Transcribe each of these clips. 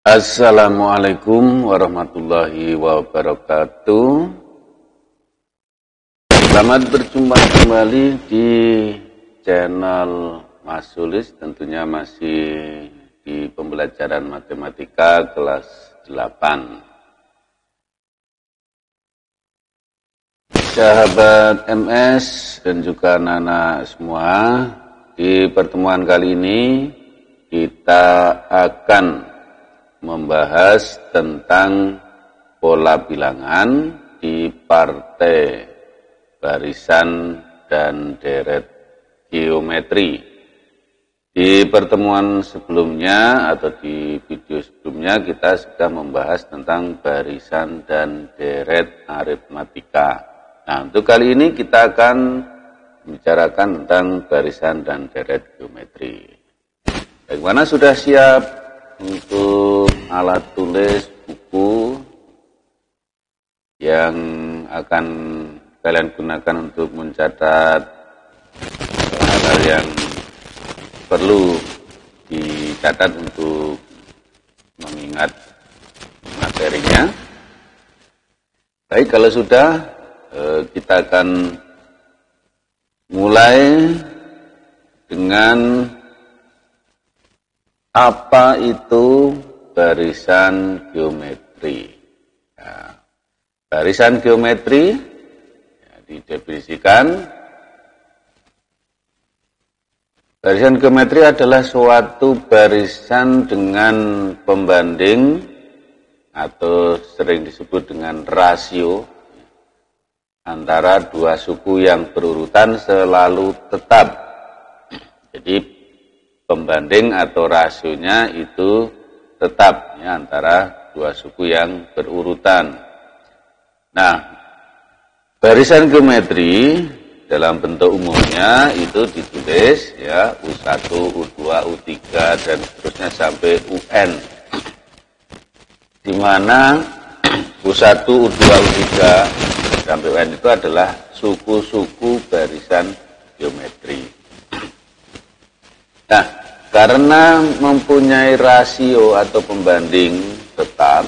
Assalamualaikum warahmatullahi wabarakatuh. Selamat berjumpa kembali di channel Mas Sulis, tentunya masih di pembelajaran matematika kelas 8. Sahabat MS dan juga anak-anak semua, di pertemuan kali ini kita akan membahas tentang pola bilangan di partai barisan dan deret geometri. Di pertemuan sebelumnya atau di video sebelumnya kita sudah membahas tentang barisan dan deret aritmatika. Nah, untuk kali ini kita akan membicarakan tentang barisan dan deret geometri. Bagaimana, sudah siap untuk alat tulis, buku yang akan kalian gunakan untuk mencatat hal-hal yang perlu dicatat untuk mengingat materinya? Baik, kalau sudah, kita akan mulai dengan apa itu barisan geometri. Nah, barisan geometri didefinisikan, barisan geometri adalah suatu barisan dengan pembanding atau sering disebut dengan rasio antara dua suku yang berurutan selalu tetap. Jadi pembanding atau rasionya itu tetap ya, antara dua suku yang berurutan. Nah, barisan geometri dalam bentuk umumnya itu ditulis ya U1, U2, U3 dan seterusnya sampai UN. Di mana U1, U2, U3 sampai UN itu adalah suku-suku barisan geometri. Nah, karena mempunyai rasio atau pembanding tetap,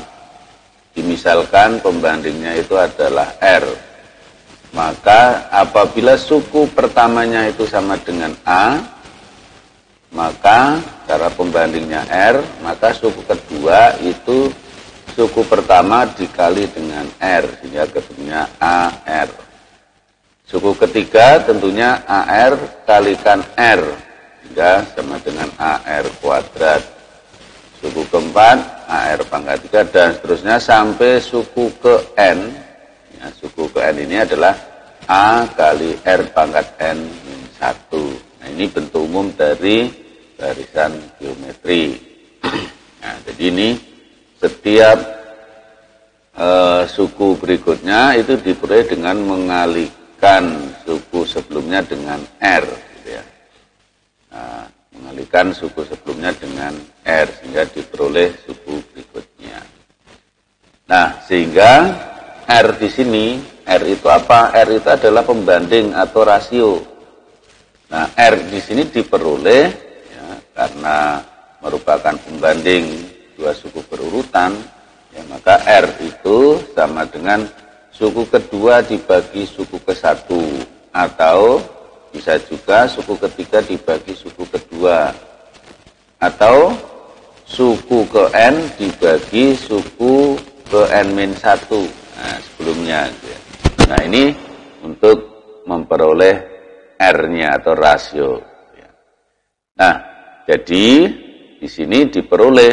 dimisalkan pembandingnya itu adalah R, maka apabila suku pertamanya itu sama dengan A, maka cara pembandingnya R, maka suku kedua itu suku pertama dikali dengan R, sehingga ketemunya AR. Suku ketiga tentunya AR kalikan R, sehingga sama dengan AR kuadrat. Suku keempat AR pangkat 3 dan seterusnya sampai suku ke N. Ya, suku ke N ini adalah A kali R pangkat N min 1. Nah, ini bentuk umum dari barisan geometri. Nah, jadi ini setiap suku berikutnya itu diperoleh dengan mengalihkan suku sebelumnya dengan R. Nah, mengalihkan suku sebelumnya dengan R sehingga diperoleh suku berikutnya. Nah, sehingga R di sini, R itu apa? R itu adalah pembanding atau rasio. Nah, R di sini diperoleh ya, karena merupakan pembanding dua suku berurutan, ya, maka R itu sama dengan suku kedua dibagi suku ke satu, atau bisa juga suku ketiga dibagi suku kedua, atau suku ke N dibagi suku ke N-1. Nah, sebelumnya. Nah, ini untuk memperoleh R-nya atau rasio. Nah, jadi di sini diperoleh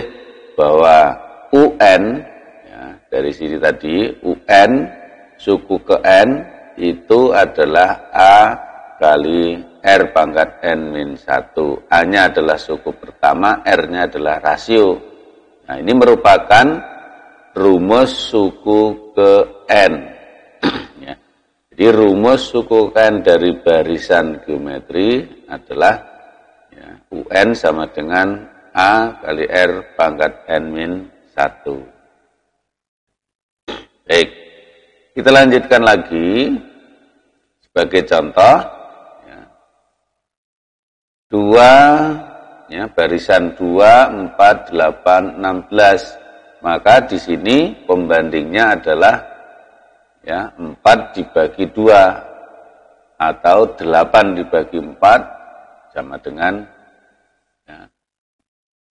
bahwa UN, ya, dari sini tadi, UN suku ke N itu adalah A kali R pangkat N-1. A-nya adalah suku pertama, R-nya adalah rasio. Nah, ini merupakan rumus suku ke N. Ya. Jadi rumus suku ke N dari barisan geometri adalah ya, UN sama dengan A kali R pangkat N-1. Baik, kita lanjutkan lagi sebagai contoh. Dua ya, barisan 2, 4, 8, 16. Maka di sini pembandingnya adalah ya 4 dibagi 2 atau 8 dibagi 4 sama dengan ya,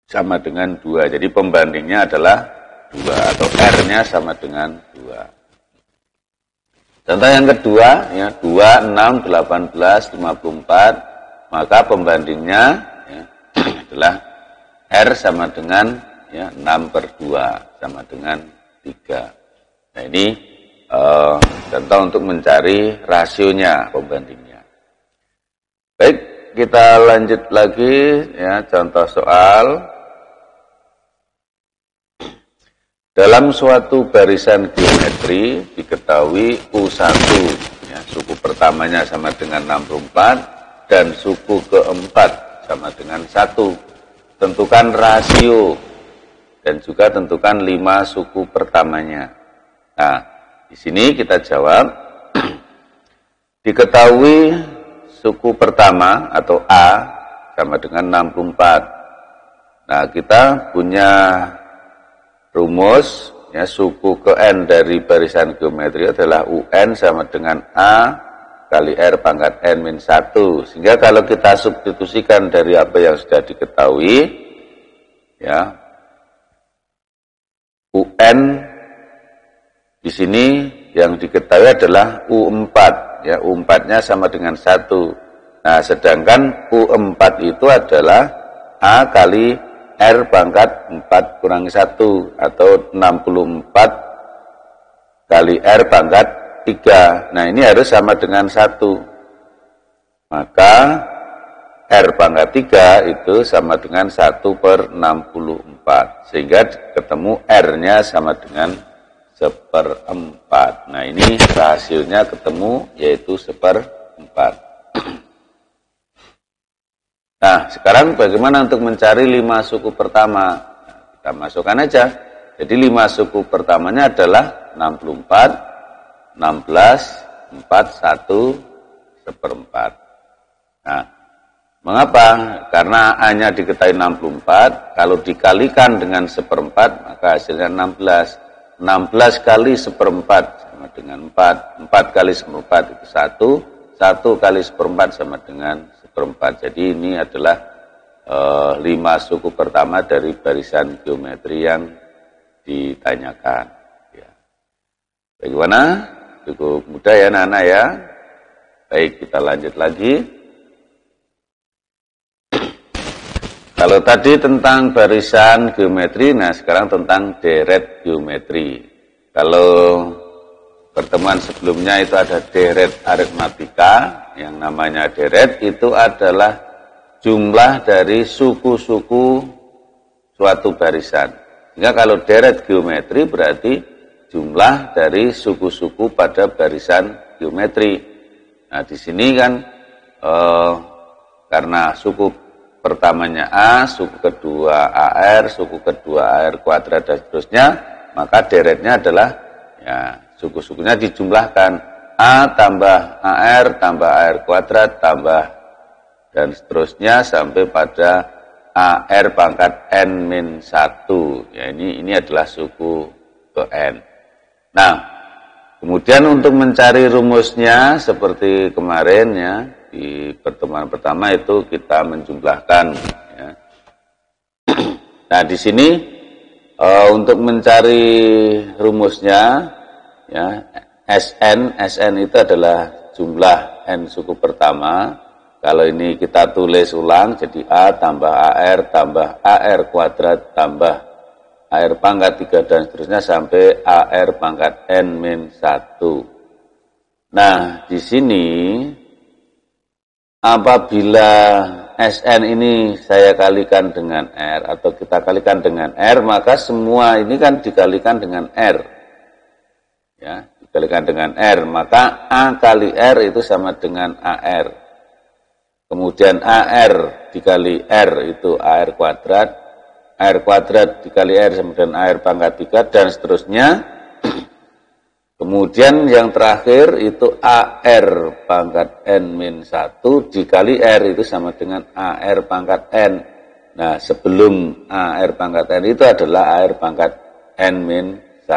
sama dengan 2. Jadi pembandingnya adalah 2 atau R-nya sama dengan 2. Contoh yang kedua ya 2, 6, 18, 54. Maka pembandingnya ya, adalah R sama dengan ya 6/2 sama dengan 3. Nah ini contoh untuk mencari rasionya, pembandingnya. Baik, kita lanjut lagi ya, contoh soal. Dalam suatu barisan geometri diketahui U1 ya, suku pertamanya sama dengan 64 dan suku keempat sama dengan 1. Tentukan rasio dan juga tentukan 5 suku pertamanya. Nah, di sini kita jawab diketahui suku pertama atau A sama dengan 64. Nah, kita punya rumus ya, suku ke N dari barisan geometri adalah UN sama dengan A kali R pangkat N-1. Sehingga kalau kita substitusikan dari apa yang sudah diketahui ya, UN di sini yang diketahui adalah U4 ya, U4-nya sama dengan 1. Nah, sedangkan U4 itu adalah A kali R pangkat 4 kurangi 1 atau 64 kali R pangkat 3. Nah, ini harus sama dengan 1. Maka R pangkat 3 itu sama dengan 1/64. Sehingga ketemu R-nya sama dengan 1/4. Nah, ini hasilnya ketemu yaitu 1/4. Nah, sekarang bagaimana untuk mencari 5 suku pertama? Nah, kita masukkan aja. Jadi 5 suku pertamanya adalah 64, 16, 4, 1, 1/4. Nah, mengapa? Karena A-nya diketahui 64, kalau dikalikan dengan 1/4 maka hasilnya 16. 16 kali 1/4 sama dengan 4. 4 kali 1/4 itu 1. 1 kali 1/4 sama dengan 1/4. Jadi ini adalah 5 suku pertama dari barisan geometri yang ditanyakan. Ya. Bagaimana? Cukup mudah ya anak-anak ya. Baik, kita lanjut lagi. Kalau tadi tentang barisan geometri, nah sekarang tentang deret geometri. Kalau pertemuan sebelumnya itu ada deret aritmatika, yang namanya deret itu adalah jumlah dari suku-suku suatu barisan. Sehingga kalau deret geometri berarti jumlah dari suku-suku pada barisan geometri. Nah di sini kan karena suku pertamanya A, suku kedua AR, suku kedua AR kuadrat dan seterusnya, maka deretnya adalah ya suku-sukunya dijumlahkan A tambah AR tambah AR kuadrat tambah dan seterusnya sampai pada AR pangkat N-1. Ya ini adalah suku ke N. Nah, kemudian untuk mencari rumusnya seperti kemarin ya, di pertemuan pertama itu kita menjumlahkan ya. Nah di sini untuk mencari rumusnya ya, SN itu adalah jumlah N suku pertama. Kalau ini kita tulis ulang jadi A tambah AR kuadrat tambah AR pangkat 3 dan seterusnya sampai AR pangkat N-1. Nah di sini apabila SN ini saya kalikan dengan R atau kita kalikan dengan R, maka semua ini kan dikalikan dengan R. Ya, dikalikan dengan R, maka A kali R itu sama dengan AR. Kemudian AR dikali R itu AR kuadrat dikali R sama dengan AR pangkat 3 dan seterusnya. Kemudian yang terakhir itu AR pangkat N-1 dikali R itu sama dengan AR pangkat N. Nah, sebelum AR pangkat N itu adalah AR pangkat N-1.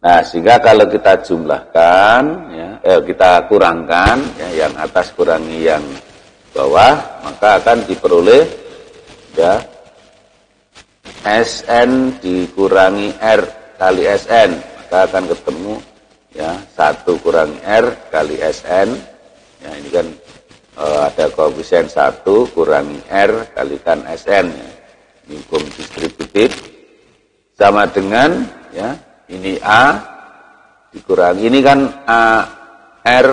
Nah, sehingga kalau kita jumlahkan, ya, kita kurangkan, ya, yang atas kurangi yang bawah, maka akan diperoleh ya Sn dikurangi R kali Sn, maka akan ketemu ya 1 kurangi R kali Sn. Ya, ini kan ada koefisien 1 kurangi R kalikan Sn, ya. Ini hukum distributif sama dengan ya ini A dikurangi, ini kan AR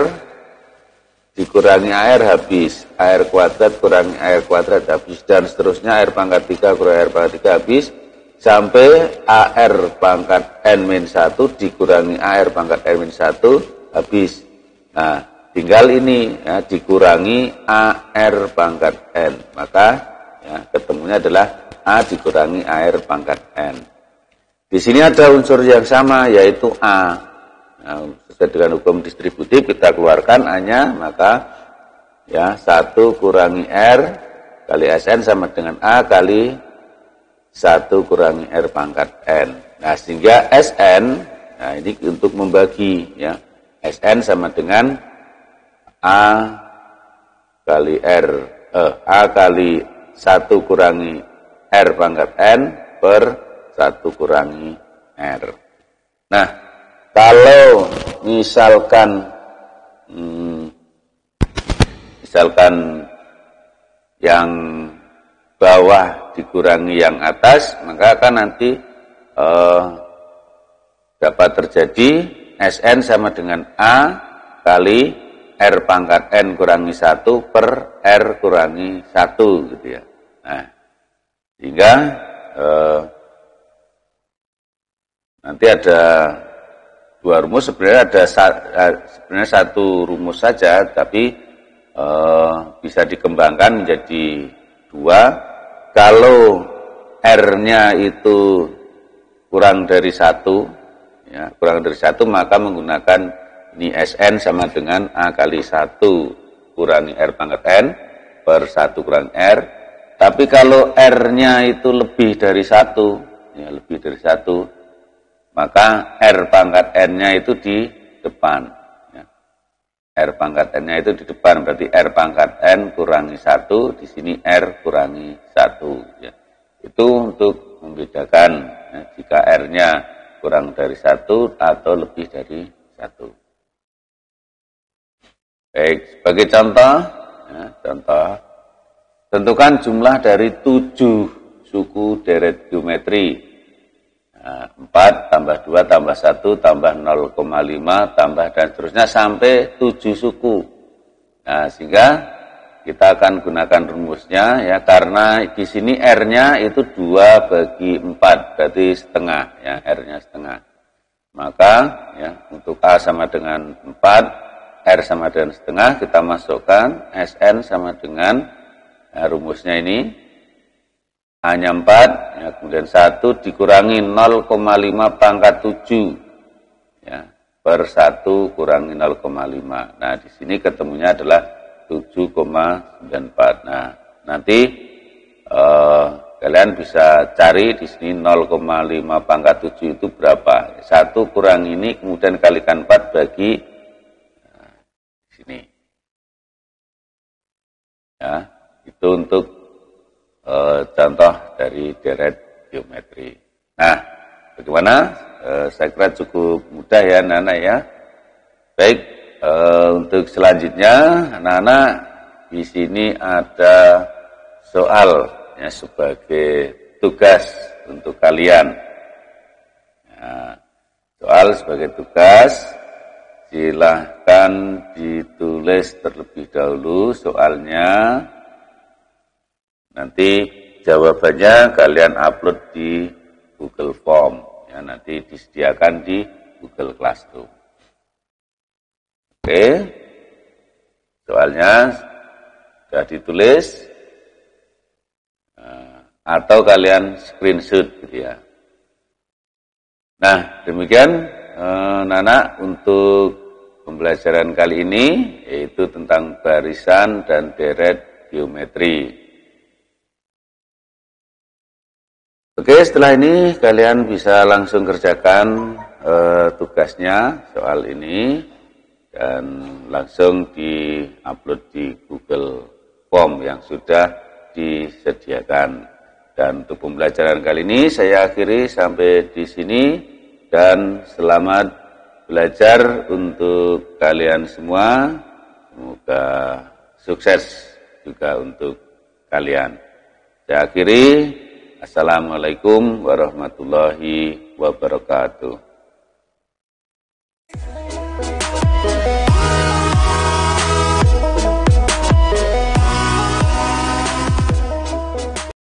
dikurangi AR habis, AR kuadrat kurangi AR kuadrat habis, dan seterusnya AR pangkat 3 kurangi AR pangkat 3 habis, sampai AR pangkat N-1 dikurangi AR pangkat N-1 habis. Nah, tinggal ini ya, dikurangi AR pangkat N, maka ya, ketemunya adalah A dikurangi AR pangkat N. Di sini ada unsur yang sama, yaitu A. Nah, sesuai dengan hukum distributif kita keluarkan A-nya, maka ya 1 kurangi R kali Sn sama dengan A kali 1 kurangi R pangkat N. Nah, sehingga Sn, nah ini untuk membagi ya, Sn sama dengan A kali R, A kali 1 kurangi R pangkat N per 1 kurangi R. Nah, kalau misalkan yang bawah dikurangi yang atas, maka akan nanti dapat terjadi Sn sama dengan A kali R pangkat N kurangi 1 per R kurangi 1 gitu ya. Nah, sehingga nanti ada dua rumus, sebenarnya sebenarnya satu rumus saja, tapi bisa dikembangkan menjadi 2. Kalau R-nya itu kurang dari 1, ya, kurang dari 1, maka menggunakan ini Sn sama dengan A kali 1 kurangi R pangkat N per 1 kurangi R. Tapi kalau R-nya itu lebih dari 1, ya, lebih dari 1, maka R pangkat N-nya itu di depan. Ya. R pangkat N-nya itu di depan, berarti R pangkat N kurangi 1, di sini R kurangi 1. Ya. Itu untuk membedakan ya, jika R-nya kurang dari 1 atau lebih dari 1. Baik, sebagai contoh, ya, contoh, tentukan jumlah dari 7 suku deret geometri. 4 tambah 2 tambah 1 tambah 0,5 tambah dan seterusnya sampai 7 suku. Nah, sehingga kita akan gunakan rumusnya ya, karena di sini R-nya itu 2/4, berarti setengah ya, R-nya setengah. Maka ya, untuk A sama dengan 4, R sama dengan setengah, kita masukkan Sn sama dengan rumusnya ini hanya 4, ya, kemudian 1 dikurangi 0,5 pangkat 7 ya, per 1 kurangi 0,5. Nah, di sini ketemunya adalah 7,94. Nah, nanti kalian bisa cari di sini 0,5 pangkat 7 itu berapa. 1 kurang ini, kemudian kalikan 4 bagi sini. Ya, itu untuk contoh dari deret geometri. Nah, bagaimana? Saya kira cukup mudah ya, anak-anak ya. Baik, untuk selanjutnya, anak-anak di sini ada soal ya, sebagai tugas untuk kalian. Nah, soal sebagai tugas, silahkan ditulis terlebih dahulu soalnya. Nanti jawabannya kalian upload di Google Form, ya, nanti disediakan di Google Classroom. Oke, soalnya sudah ditulis atau kalian screenshot gitu ya. Nah, demikian Nana untuk pembelajaran kali ini, yaitu tentang barisan dan deret geometri. Oke, setelah ini kalian bisa langsung kerjakan tugasnya soal ini dan langsung di-upload di Google Form yang sudah disediakan. Dan untuk pembelajaran kali ini saya akhiri sampai di sini dan selamat belajar untuk kalian semua. Semoga sukses juga untuk kalian. Saya akhiri. Assalamualaikum warahmatullahi wabarakatuh.